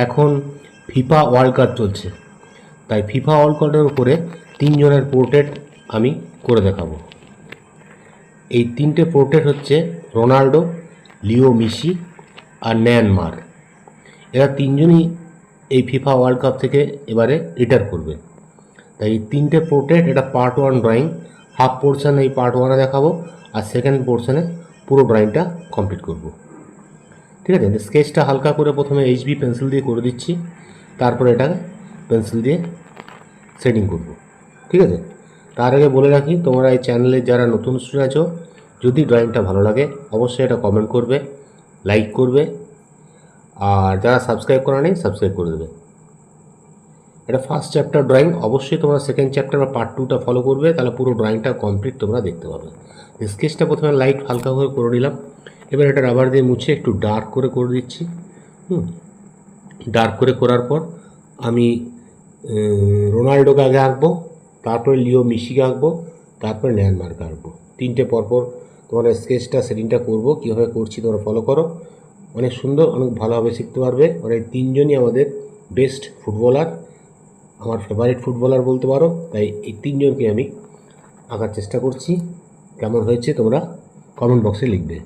এখন FIFA world cup চলছে, তাই ফিফা ওয়ার্ল্ড কাপের উপরে 3 জনের পোর্ট্রেট আমি করে দেখাবো। এই 3টে পোর্ট্রেট হচ্ছে রোনাল্ডো, লিও মেসি আর নেইমার। এরা 3জনই এই ফিফা ওয়ার্ল্ড কাপ থেকে এবারে রিটায়ার করবে। তাই এই 3টে পোর্ট্রেট, এটা পার্ট 1 ড্রয়িং, হাফ পোর্শন এই পার্ট 1-এ দেখাবো, আর সেকেন্ড পোর্শনে পুরো ড্রয়িংটা কমপ্লিট করব। ঠিক আছে, স্কেচটা হালকা করে প্রথমে HB পেন্সিল দিয়ে করে দিচ্ছি, তারপরে এটা পেন্সিল দিয়ে শেডিং করব। ঠিক আছে, তার আগে বলে রাখি, তোমরা এই চ্যানেলে যারা নতুন স্টুডেন্ট আছো, যদি ড্রয়িংটা ভালো লাগে অবশ্যই এটা কমেন্ট করবে, লাইক করবে, আর যারা সাবস্ক্রাইব করা নেই সাবস্ক্রাইব করে দেবে। এটা ফার্স্ট চ্যাপ্টার ড্রয়িং, অবশ্যই তোমরা সেকেন্ড চ্যাপ্টার বা পার্ট 2টা ফলো করবে, তাহলে পুরো ড্রয়িংটা কমপ্লিট তোমরা দেখতে পাবে। স্কেচটা প্রথমে লাইট হালকা করে নিলাম, এবার এটা রাবার দিয়ে মুছে একটু ডার্ক করে দিচ্ছি। ডার্ক করার পর আমি রোনাল্ডোকে আগে আঁকবো, তারপরে লিও মেসিকে আঁকবো, তারপরে নেইমারকে আঁকবো। 3টে পরপর তোমার স্কেচটা সেটিংটা করবো, কীভাবে করছি তোমরা ফলো করো, অনেক সুন্দর, অনেক ভালোভাবে শিখতে পারবে। মানে এই 3জনই আমাদের বেস্ট ফুটবলার, আমার ফেভারিট ফুটবলার বলতে পারো। তাই এই 3জনকে আমি আঁকার চেষ্টা করছি। কেমন হয়েছে তোমরা কমেন্ট বক্সে লিখবে।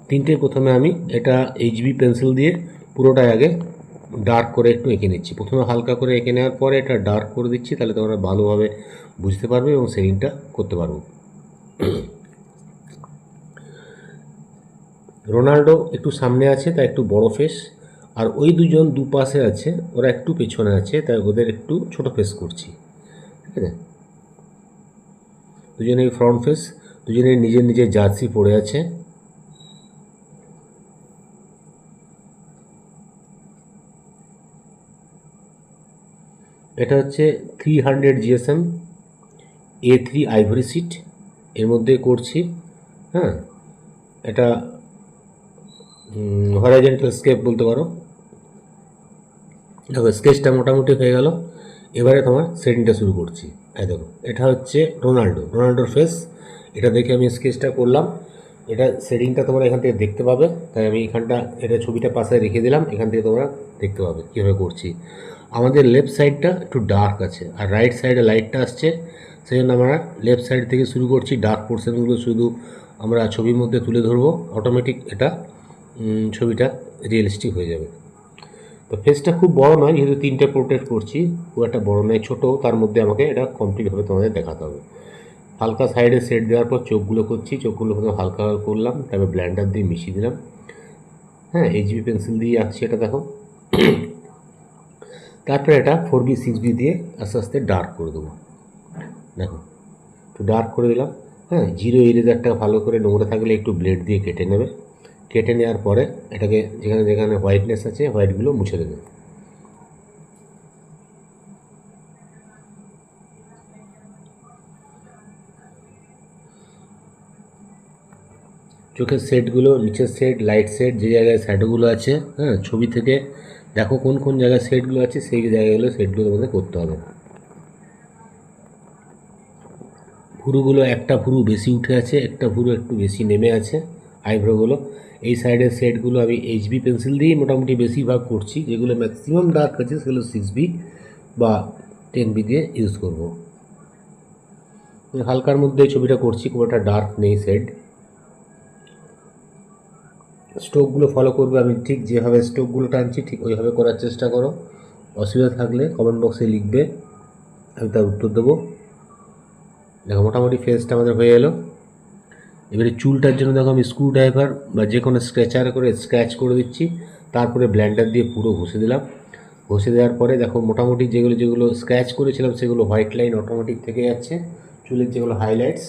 3টে প্রথমে আমি এটা HB পেন্সিল দিয়ে পুরোটাই আগে ডার্ক করে একটু এঁকে নিচ্ছি। প্রথমে হালকা করে এঁকে নেওয়ার পরে এটা ডার্ক করে দিচ্ছি, তাহলে তোমরা ভালোভাবে বুঝতে পারবে এবং শেডিংটা করতে পারবো। রোনাল্ডো একটু সামনে আছে, তাই একটু বড় ফেস, আর ওই দুজন দুপাশে আছে, ওরা একটু পেছনে আছে, তাই ওদের একটু ছোট ফেস করছি। ঠিক আছে, দুজনেই ফ্রন্ট ফেস, দুজনেই নিজের নিজের জার্সি পরে আছে। এটা হচ্ছে 300 GSM A3 আইভরি সিট, এর মধ্যে করছি। হ্যাঁ, এটা হরাইজন্টাল স্কেপ বলতে পারো। দেখো স্কেচটা মোটামুটি হয়ে গেল, এবারে তোমার শেডিংটা শুরু করছি। এই দেখো, এটা হচ্ছে রোনাল্ডোর ফেস, এটা দেখে আমি স্কেচটা করলাম। এটা শেডিংটা তোমরা এখান থেকে দেখতে পাবে, তাই আমি এখানটা এটা ছবিটা পাশে রেখে দিলাম, এখান থেকে তোমরা দেখতে পাবে কীভাবে করছি। আমাদের লেফট সাইডটা একটু ডার্ক আছে, আর রাইট সাইডে লাইটটা আসছে, সেই জন্য আমরা লেফট সাইড থেকে শুরু করছি। ডার্ক পোর্শনগুলো শুধু আমরা ছবির মধ্যে তুলে ধরবো, অটোমেটিক এটা ছবিটা রিয়েলিস্টিক হয়ে যাবে। তো ফেসটা খুব বড় নয়, যেহেতু 3টে পোর্ট্রেট করছি, খুব একটা বড় নয়, ছোটো, তার মধ্যে আমাকে এটা কমপ্লিটভাবে তোমাদের দেখাতে হবে। হালকা সাইডে সেট দেওয়ার পর চোখগুলো করছি, চোখগুলো প্রথমে হালকা করলাম, তারপর ব্ল্যান্ডার দিয়ে মিশিয়ে দিলাম। হ্যাঁ, HB পেন্সিল দিয়ে আঁকছি এটা, দেখো। তারপরে এটা 4B 6B দিয়ে আস্তে আস্তে ডার্ক করে দেবো। দেখো, একটু ডার্ক করে দিলাম। হ্যাঁ, জিরো ইরেজারটা ভালো করে নোংরা থাকলে একটু ব্লেড দিয়ে কেটে নেবে। কেটে নেওয়ার পরে এটাকে যেখানে যেখানে হোয়াইটনেস আছে হোয়াইটগুলো মুছে দেবে। চোখের সেটগুলো, নিচের সেট, লাইট সেট, যে জায়গায় শ্যাডোগুলো আছে, হ্যাঁ, ছবি থেকে দেখো কোন কোন জায়গায় সেটগুলো আছে, সেই জায়গাগুলো সেটগুলো তোমাদের করতে হবে। ভুরুগুলো, একটা ভুরু বেশি উঠে আছে, একটা ভুরু একটু বেশি নেমে আছে, আইব্রোগুলো। এই সাইডের সেটগুলো আমি HB পেন্সিল দিয়েই মোটামুটি বেশিরভাগ করছি, যেগুলো ম্যাক্সিমাম ডার্ক আছে সেগুলো 6B বা 10B দিয়ে ইউজ করব। হালকার মধ্যে এই ছবিটা করছি, খুব একটা ডার্ক নেই শেড। স্ট্রোকগুলো ফলো করবে, আমি ঠিক যেভাবে স্ট্রোকগুলো টানছি ঠিক ওইভাবে করার চেষ্টা করো। অসুবিধা থাকলে কমেন্ট বক্সে লিখবে, আমি তার উত্তর দেবো। দেখো, মোটামুটি ফেসটা আমাদের হয়ে এলো। এবারে চুলটার জন্য দেখো আমি স্ক্রু ড্রাইভার বা যে কোনো স্ক্র্যাচার করে স্ক্র্যাচ করে দিচ্ছি, তারপরে ব্লেন্ডার দিয়ে পুরো ঘষে দিলাম। ঘষে দেওয়ার পরে দেখো মোটামুটি যেগুলো স্ক্র্যাচ করেছিলাম সেগুলো হোয়াইট লাইন অটোমেটিক থেকে যাচ্ছে, চুলের যেগুলো হাইলাইটস।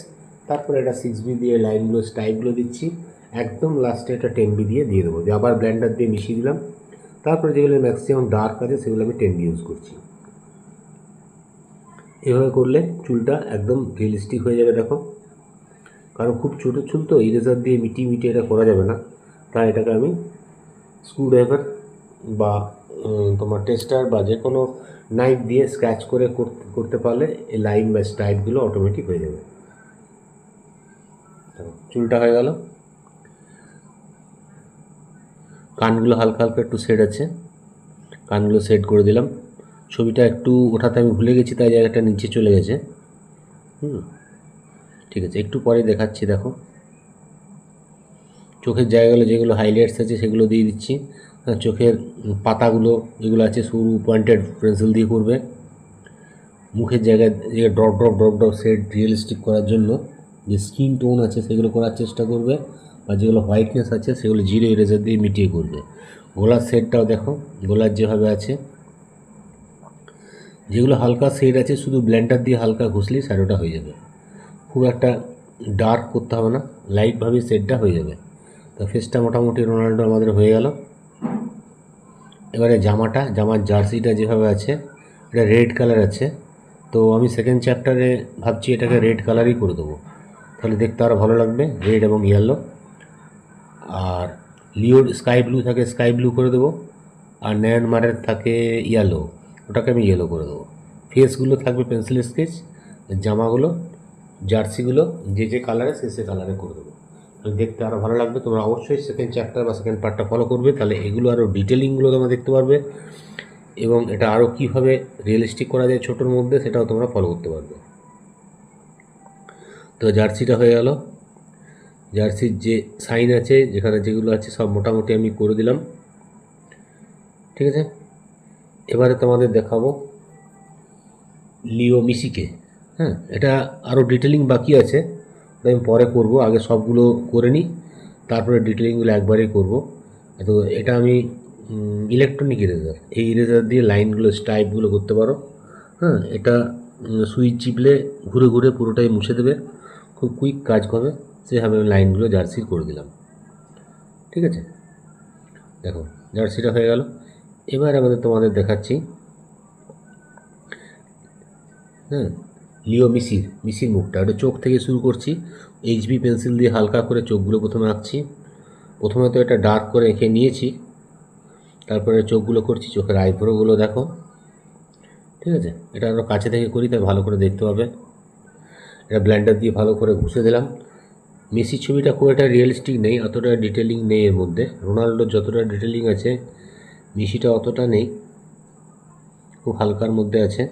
তারপরে এটা 6B দিয়ে লাইনগুলো স্টাইপগুলো দিচ্ছি, একদম লাস্টে এটা 10B দিয়ে দেবো, দিয়ে আবার ব্লেন্ডার দিয়ে মিশিয়ে দিলাম। তারপরে যেগুলো ম্যাক্সিমাম ডার্ক আছে সেগুলো আমি 10B ইউজ করছি। এভাবে করলে চুলটা একদম রিয়েলিস্টিক হয়ে যাবে। দেখো, কারণ খুব ছোটো চুল তো ইরেজার দিয়ে মিটিয়ে এটা করা যাবে না, তাই এটাকে আমি স্ক্রুড্রাইভার বা তোমার টেস্টার বা যে কোনো নাইফ দিয়ে স্ক্র্যাচ করে করতে পারলে এই লাইন বা স্ট্রাইপগুলো অটোমেটিক হয়ে যাবে। চুলটা হয়ে গেল। কানগুলো হালকা হালকা একটু শেড আছে, কানগুলো সেট করে দিলাম। ছবিটা একটু ওঠাতে আমি ভুলে গেছি, তাই জায়গাটা নিচে চলে গেছে। ঠিক আছে, একটু পরে দেখাচ্ছি। দেখো চোখের জায়গাগুলো যেগুলো হাইলাইটস আছে সেগুলো দিয়ে দিচ্ছি। চোখের পাতাগুলো যেগুলো আছে সরু পয়েন্টেড পেন্সিল দিয়ে করবে। মুখের জায়গায় যে drop drop drop drop shade realistic করার জন্য যে স্কিন টোন আছে সেগুলো করার চেষ্টা করবে, বা যেগুলো হোয়াইটনেস আছে সেগুলো জিরো ইরেজার দিয়ে মিটিয়ে করবে। গলার শেডটাও দেখো, গলার যেভাবে আছে, যেগুলো হালকা শেড আছে শুধু ব্লেন্ডার দিয়ে হালকা ঘষলেই শ্যাডোটা হয়ে যাবে। খুব একটা ডার্ক করতে হবে না, লাইটভাবে শেডটা হয়ে যাবে। তো ফেসটা মোটামুটি রোনাল্ডো আমাদের হয়ে গেল। এবারে জামার জার্সিটা যেভাবে আছে এটা রেড কালার আছে, তো আমি সেকেন্ড চ্যাপ্টারে ভাবছি এটাকে রেড কালারই করে দেবো, তাহলে দেখতে আরও ভালো লাগবে, রেড এবং ইয়েলো। আর লিওর স্কাই ব্লু থাকে, স্কাই ব্লু করে দেবো। আর নায়ানমারের থাকে ইয়েলো, ওটাকে আমি ইয়েলো করে দেবো। ফেসগুলো থাকবে পেন্সিল স্কেচ, জামাগুলো জার্সিগুলো যে কালারে সে কালারে করে দেবো, দেখতে আরও ভালো লাগবে। তোমরা অবশ্যই সেকেন্ড চ্যাপ্টার বা সেকেন্ড পার্টটা ফলো করবে, তাহলে এগুলো আরও ডিটেলিংগুলো তোমরা দেখতে পারবে, এবং এটা আরও কীভাবে রিয়েলিস্টিক করা যায় ছোটোর মধ্যে সেটাও তোমরা ফলো করতে পারবে। তো জার্সিটা হয়ে গেল। জার্সির যে সাইন আছে যেখানে যেগুলো আছে সব মোটামুটি আমি করে দিলাম। ঠিক আছে, এবারে তোমাদের দেখাবো লিও মিসিকে। এটা আরও ডিটেলিং বাকি আছে, আমি পরে করব, আগে সবগুলো করে নিই, তারপরে ডিটেলিংগুলো একবারেই করব। তো এটা আমি ইলেকট্রনিক ইরেজার, এই ইরেজার দিয়ে লাইনগুলো স্ট্রাইপগুলো করতে পারো। এটা সুইচ চিপলে ঘুরে ঘুরে পুরোটাই মুছে দেবে, খুব কুইক কাজ করবে। সেভাবে আমি লাইনগুলো জার্সির করে দিলাম। ঠিক আছে, দেখো জার্সিটা হয়ে গেল। এবার তোমাদের দেখাচ্ছি লিও মিসির মুখটা। ওটা চোখ থেকে শুরু করছি, এইচবি পেন্সিল দিয়ে হালকা করে চোখগুলো প্রথমে আঁকছি। প্রথমে তো এটা ডার্ক করে এঁকে নিয়েছি, তারপরে চোখগুলো করছি, চোখের আইব্রোগুলো দেখো। ঠিক আছে, এটা আরও কাছে থেকে করি তাই ভালো করে দেখতে পাবে। এটা ব্লেন্ডার দিয়ে ভালো করে ঘষে দিলাম। মেসির ছবিটা খুব একটা রিয়েলিস্টিক নেই, অতটা ডিটেলিং নেই এর মধ্যে। রোনাল্ডোর যতটা ডিটেলিং আছে মেসিটা অতটা নেই, খুব হালকার মধ্যে আছে।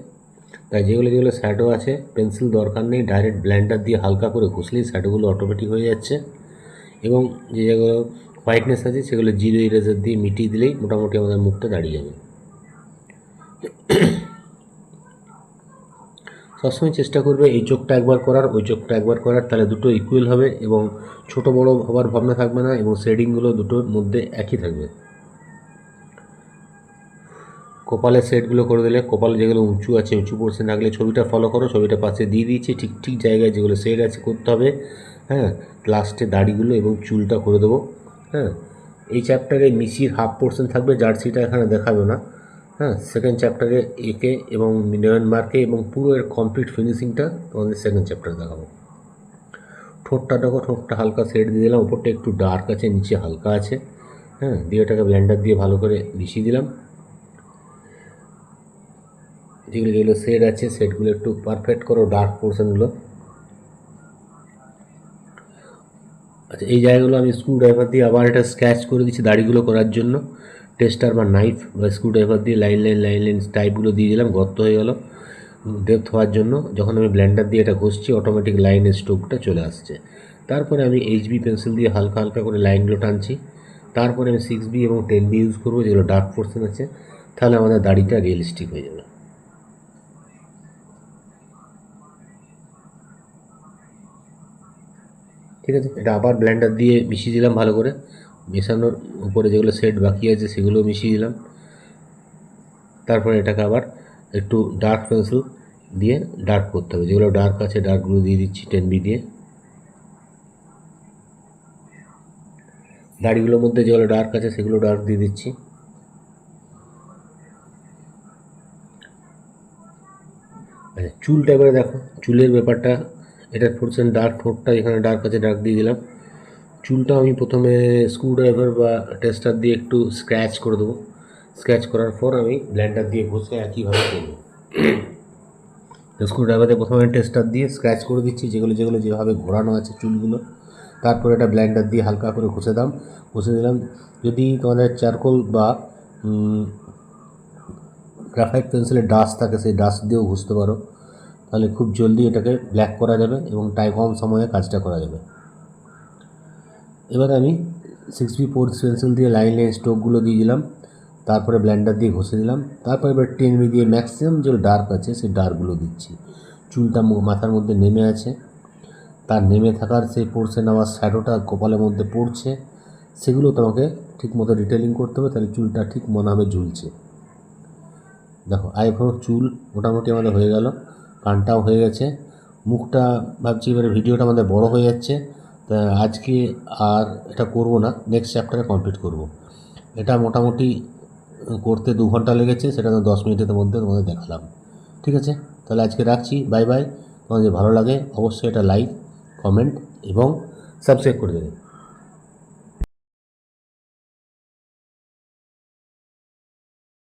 তাই যেগুলো যেগুলো শ্যাডো আছে পেন্সিল দরকার নেই, ডাইরেক্ট ব্লেন্ডার দিয়ে হালকা করে ঘষলেই শ্যাডোগুলো অটোমেটিক হয়ে যাচ্ছে। এবং যে যেগুলো হোয়াইটনেস আছে সেগুলো জিরো ইরেজার দিয়ে মিটিয়ে দিলেই মোটামুটি আমাদের মুখটা দাঁড়িয়ে যাবে। সবসময় চেষ্টা করবে এই চোখটা একবার করার, ওই চোখটা একবার করার, তাহলে দুটো ইকুয়াল হবে এবং ছোট বড় হবার ভাবনা থাকবে না, এবং শেডিংগুলো দুটোর মধ্যে একই থাকবে। কপালের সেটগুলো করে দিলে, কপাল যেগুলো উঁচু আছে উঁচু পোর্শন রাখলে, ছবিটা ফলো করো, ছবিটা পাশে দিয়ে দিয়েছি, ঠিক ঠিক জায়গায় যেগুলো সেট আছে করতে হবে। লাস্টে দাড়িগুলো এবং চুলটা করে দেবো। এই চ্যাপ্টারে মিসির হাফ পোর্শন থাকবে, জার্সিটা এখানে দেখাবে না। সেকেন্ড চ্যাপ্টারে একে এবং নায়ানমারকে এবং পুরো এর কমপ্লিট ফিনিশিংটা তোমাদের সেকেন্ড চ্যাপ্টারে দেখাবো। ঠোঁটটা দেখো, ঠোঁটটা হালকা সেট দিয়ে দিলাম, উপরটা একটু ডার্ক আছে, নিচে হালকা আছে। দিয়ে ওটাকে ব্লেন্ডার দিয়ে ভালো করে মিশিয়ে দিলাম। যেগুলো যেগুলো শেড আছে শেডগুলো একটু পারফেক্ট করো, ডার্ক পোর্শনগুলো। আচ্ছা, এই জায়গাগুলো আমি স্ক্রু ড্রাইভার দিয়ে আবার এটা স্ক্র্যাচ করে দিচ্ছি দাড়িগুলো করার জন্য। টেস্টার বা নাইফ বা স্ক্রু ড্রাইভার দিয়ে লাইন লাইন টাইপগুলো দিয়ে দিলাম, গর্ত হয়ে গেল ডেপথ হওয়ার জন্য। যখন আমি ব্লেন্ডার দিয়ে এটা ঘষছি অটোমেটিক লাইনের স্ট্রোকটা চলে আসছে। তারপরে আমি এইচবি পেন্সিল দিয়ে হালকা হালকা করে লাইনগুলো টানছি। তারপরে আমি 6B এবং 10B ইউজ করবো, যেগুলো ডার্ক পোর্শন আছে, তাহলে আমাদের দাড়িটা রিয়েলিস্টিক হয়ে যাবে। ঠিক আছে, এটা আবার ব্লেন্ডার দিয়ে মিশিয়ে দিলাম ভালো করে। মেশানোর উপরে যেগুলো সেট বাকি আছে সেগুলো মিশিয়ে দিলাম। তারপরে এটাকে আবার একটু ডার্ক পেন্সিল দিয়ে ডার্ক করতে হবে, যেগুলো ডার্ক আছে ডার্কগুলো দিয়ে দিচ্ছি 10B দিয়ে। দাড়িগুলোর মধ্যে যেগুলো ডার্ক আছে সেগুলো ডার্ক দিয়ে দিচ্ছি। আচ্ছা, চুলটা এবারে দেখো, চুলের ব্যাপারটা, এটার পোর্শন ডার্ক, ঠোঁটটা এখানে ডার্ক আছে ডার্ক দিয়ে দিলাম। চুলটা আমি প্রথমে স্ক্রুড্রাইভার বা টেস্টার দিয়ে একটু স্ক্র্যাচ করে দেবো। স্ক্র্যাচ করার পর আমি ব্লেন্ডার দিয়ে ঘষে একইভাবে করবো। স্ক্রুড্রাইভার দিয়ে প্রথমে টেস্টার দিয়ে স্ক্র্যাচ করে দিচ্ছি যেগুলো যেগুলো যেভাবে ঘোরানো আছে চুলগুলো, তারপরে এটা ব্লেন্ডার দিয়ে হালকা করে ঘষে দিলাম। যদি তোমাদের চারকোল বা গ্রাফাইট পেন্সিলের ডাস্ট থাকে সেই ডাস্ট দিয়েও ঘষতে পারো, তাহলে খুব জলদি এটাকে ব্ল্যাক করা যাবে এবং কম সময়ে কাজটা করা যাবে। এবার আমি 6B4 পেন্সিল দিয়ে লাইন স্ট্রোকগুলো দিয়ে দিলাম, তারপরে ব্লেন্ডার দিয়ে ঘষে দিলাম। তারপরে এবার 10B দিয়ে ম্যাক্সিমাম যে ডার্ক আছে সেই ডার্কগুলো দিচ্ছি। চুলটা মাথার মধ্যে নেমে আছে, তার নেমে থাকার সেই পোর্শন আবার শ্যাডোটা কপালের মধ্যে পড়ছে, সেগুলো তোমাকে ঠিক মতো ডিটেলিং করতে হবে, তাহলে চুলটা ঠিক মনে হবে ঝুলছে। দেখো আইব্রো চুল মোটামুটি আমাদের হয়ে গেল, কানটাও হয়ে গেছে, মুখটা ভাবছি এবারে ভিডিওটা আমাদের বড় হয়ে যাচ্ছে, তা আজকে আর এটা করব না, নেক্সট চ্যাপ্টারে কমপ্লিট করব। এটা মোটামুটি করতে 2 ঘন্টা লেগেছে, সেটা 10 মিনিটের মধ্যে তোমাদের দেখালাম। ঠিক আছে, তাহলে আজকে রাখছি, বাই বাই। তোমাদের ভালো লাগে অবশ্যই এটা লাইক, কমেন্ট এবং সাবস্ক্রাইব করে দেবে।